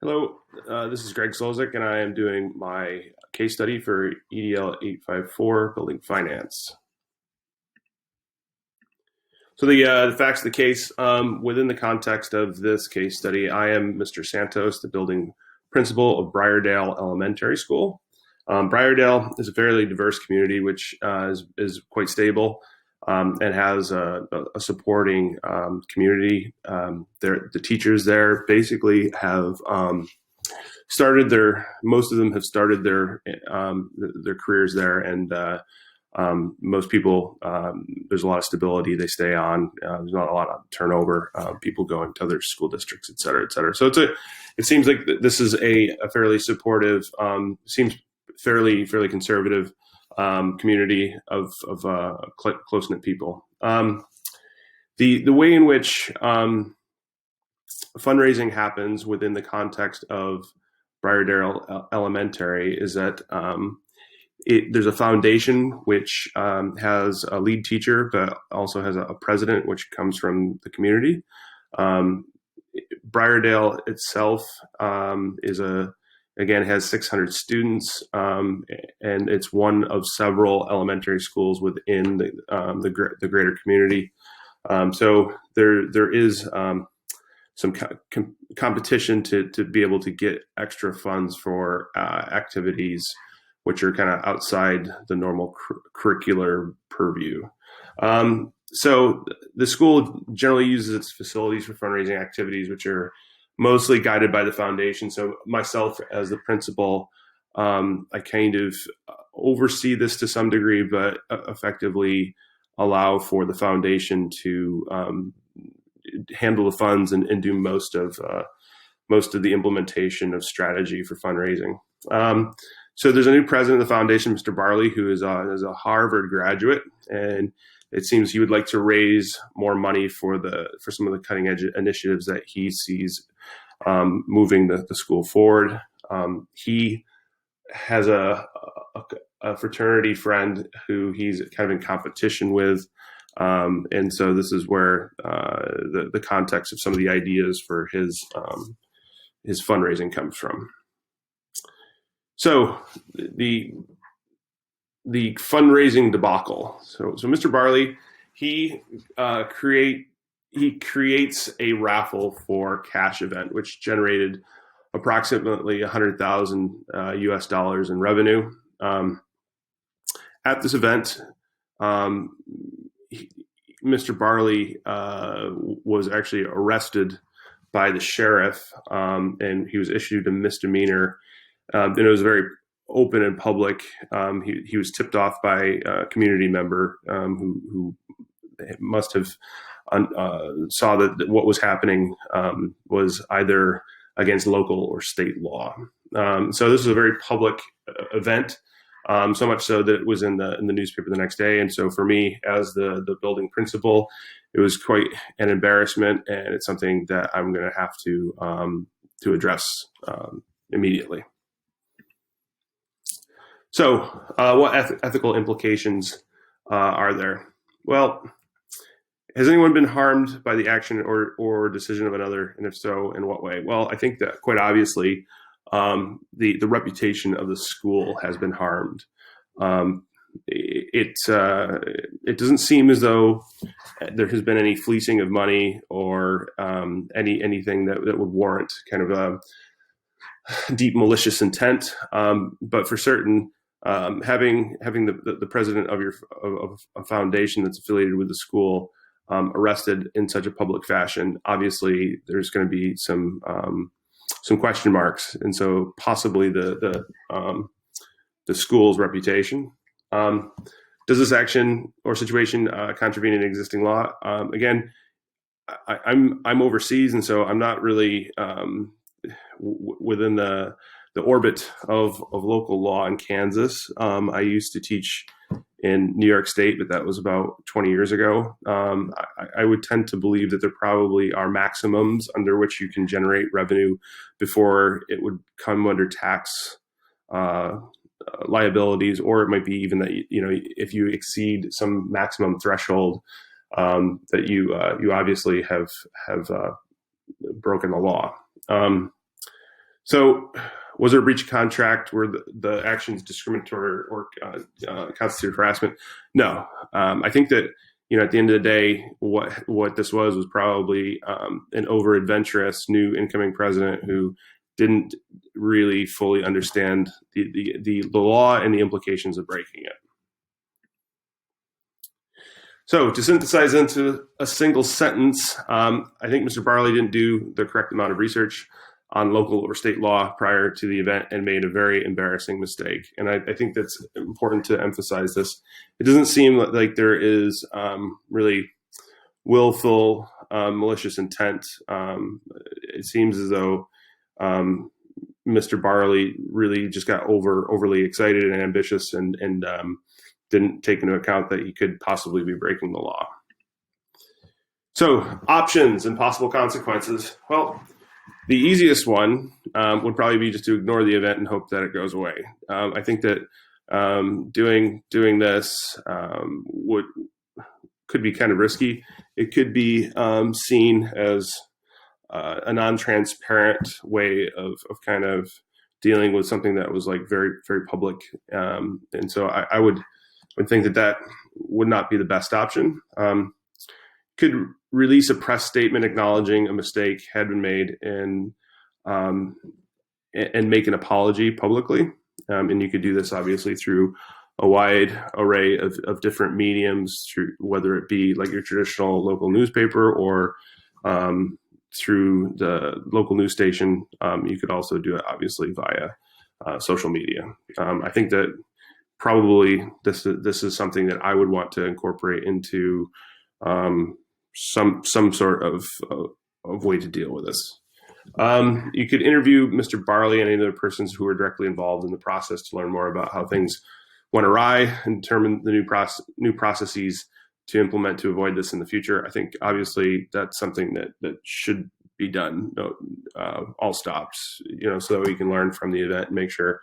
Hello, this is Greg Solzik, and I am doing my case study for EDL 854, Building Finance. So the facts of the case, within the context of this case study, I am Mr. Santos, the building principal of Briardale Elementary School. Briardale is a fairly diverse community, which is quite stable and has a supporting community. The teachers there basically have most of them have started their careers there, and most people, there's a lot of stability. They stay on. There's not a lot of turnover. People going to other school districts, et cetera, et cetera. So it seems like this is a fairly supportive, seems fairly conservative community of close knit people. The way in which fundraising happens within the context of Briardale Elementary is that there's a foundation which has a lead teacher, but also has a president, which comes from the community. Briardale itself has 600 students, and it's one of several elementary schools within the greater community. So there is some competition to be able to get extra funds for activities which are kind of outside the normal curricular purview. So the school generally uses its facilities for fundraising activities, which are mostly guided by the foundation. So myself as the principal, I kind of oversee this to some degree, but effectively allow for the foundation to handle the funds and do most of the implementation of strategy for fundraising. So there's a new president of the foundation, Mr. Barley, who is a Harvard graduate, and it seems he would like to raise more money for some of the cutting edge initiatives that he sees moving the school forward. He has a fraternity friend who he's kind of in competition with. And so this is where the context of some of the ideas for his fundraising comes from. So the fundraising debacle. So Mr. Barley, he creates a raffle for cash event, which generated approximately 100,000 US dollars in revenue. At this event, Mr. Barley was actually arrested by the sheriff, and he was issued a misdemeanor. And it was very open and public. He was tipped off by a community member who must have saw that what was happening was either against local or state law. So this was a very public event. So much so that it was in the newspaper the next day. And so for me, as the building principal, it was quite an embarrassment, and it's something that I'm going to have to address immediately. So what ethical implications are there? Well, has anyone been harmed by the action or decision of another? And if so, in what way? Well, I think that quite obviously, the reputation of the school has been harmed. It doesn't seem as though there has been any fleecing of money or anything that would warrant kind of a deep malicious intent. But for certain, having the president of a foundation that's affiliated with the school arrested in such a public fashion, obviously there's going to be some question marks, and so possibly the school's reputation. Does this action or situation contravene an existing law? Again, I'm overseas, and so I'm not really within the orbit of local law in Kansas. I used to teach in New York State, but that was about 20 years ago. I would tend to believe that there probably are maximums under which you can generate revenue before it would come under tax liabilities, or it might be even that if you exceed some maximum threshold, that you obviously have broken the law. So, was there a breach of contract? Were the actions discriminatory or constituted harassment? No. I think that at the end of the day, what this was probably an over adventurous new incoming president who didn't really fully understand the law and the implications of breaking it. So, to synthesize into a single sentence, I think Mr. Barley didn't do the correct amount of research on local or state law prior to the event and made a very embarrassing mistake. And I think that's important to emphasize this. It doesn't seem like there is really willful, malicious intent. It seems as though Mr. Barley really just got overly excited and ambitious and didn't take into account that he could possibly be breaking the law. So, options and possible consequences. Well, the easiest one would probably be just to ignore the event and hope that it goes away. I think that doing this could be kind of risky. It could be seen as a non-transparent way of kind of dealing with something that was like very, very public. And so I would think that would not be the best option. Could release a press statement acknowledging a mistake had been made and make an apology publicly. And you could do this obviously through a wide array of different mediums, through whether it be like your traditional local newspaper or through the local news station. You could also do it obviously via social media. I think that probably this is something that I would want to incorporate into some sort of way to deal with this. You could interview Mr. Barley and any other persons who are directly involved in the process to learn more about how things went awry and determine the new processes to implement to avoid this in the future. I think obviously that's something that should be done. All stops, so that we can learn from the event and make sure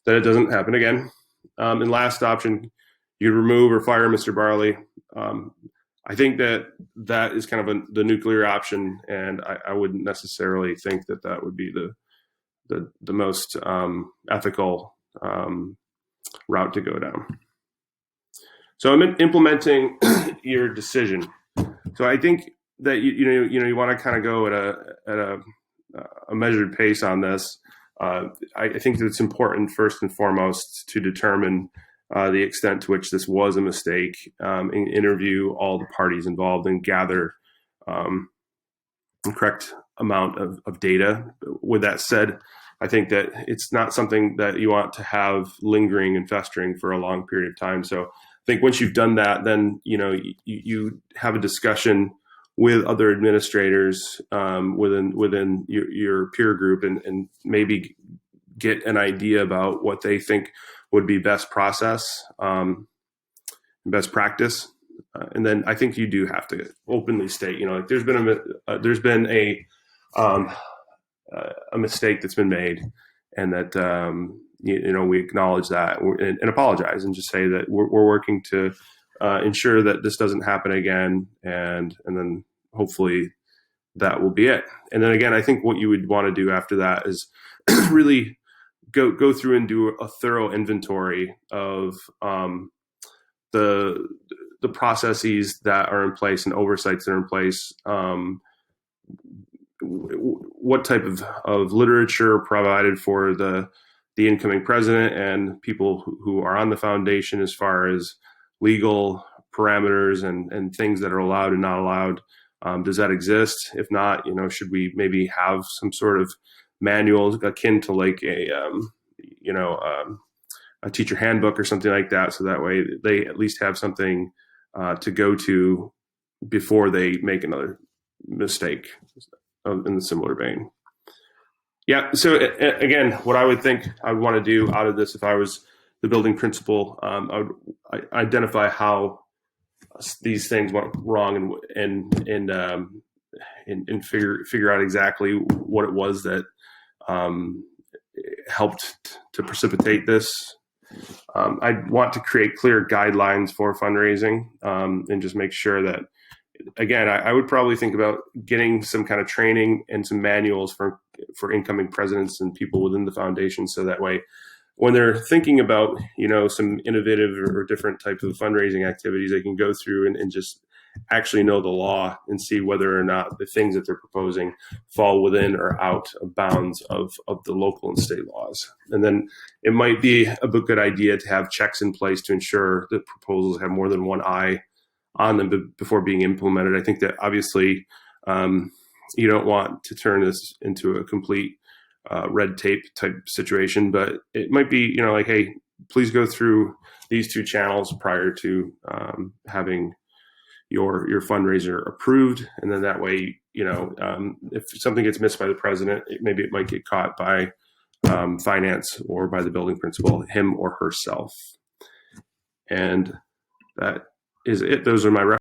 that it doesn't happen again. And last option, you remove or fire Mr. Barley. I think that is kind of the nuclear option, and I wouldn't necessarily think that would be the most ethical route to go down. So I'm implementing your decision. So I think that you want to kind of go at a measured pace on this. I think that it's important first and foremost to determine the extent to which this was a mistake, and interview all the parties involved and gather the correct amount of data. With that said, I think that it's not something that you want to have lingering and festering for a long period of time. So I think once you've done that, then you have a discussion with other administrators within your peer group and maybe get an idea about what they think would be best process, best practice. And then I think you do have to openly state, like there's been a mistake that's been made, and that we acknowledge that and apologize and just say that we're working to ensure that this doesn't happen again, and then hopefully that will be it. And then again, I think what you would want to do after that is really go through and do a thorough inventory of the processes that are in place and oversights that are in place. What type of literature provided for the incoming president and people who are on the foundation as far as legal parameters and things that are allowed and not allowed. Does that exist? If not, should we maybe have some sort of manual akin to like a teacher handbook or something like that, so that way they at least have something to go to before they make another mistake in the similar vein. Yeah. So again, what I would think I would want to do out of this, if I was the building principal, I would identify how these things went wrong and figure out exactly what it was that helped to precipitate this. I'd want to create clear guidelines for fundraising, and just make sure that, again, I would probably think about getting some kind of training and some manuals for for incoming presidents and people within the foundation. So that way, when they're thinking about, some innovative or different type of fundraising activities, they can go through and just actually know the law and see whether or not the things that they're proposing fall within or out of bounds of the local and state laws. And then it might be a good idea to have checks in place to ensure that proposals have more than one eye on them before being implemented. I think that obviously you don't want to turn this into a complete red tape type situation, but it might be, like, hey, please go through these two channels prior to having your fundraiser approved. And then that way, if something gets missed by the president, maybe it might get caught by finance or by the building principal, him or herself. And that is it. Those are my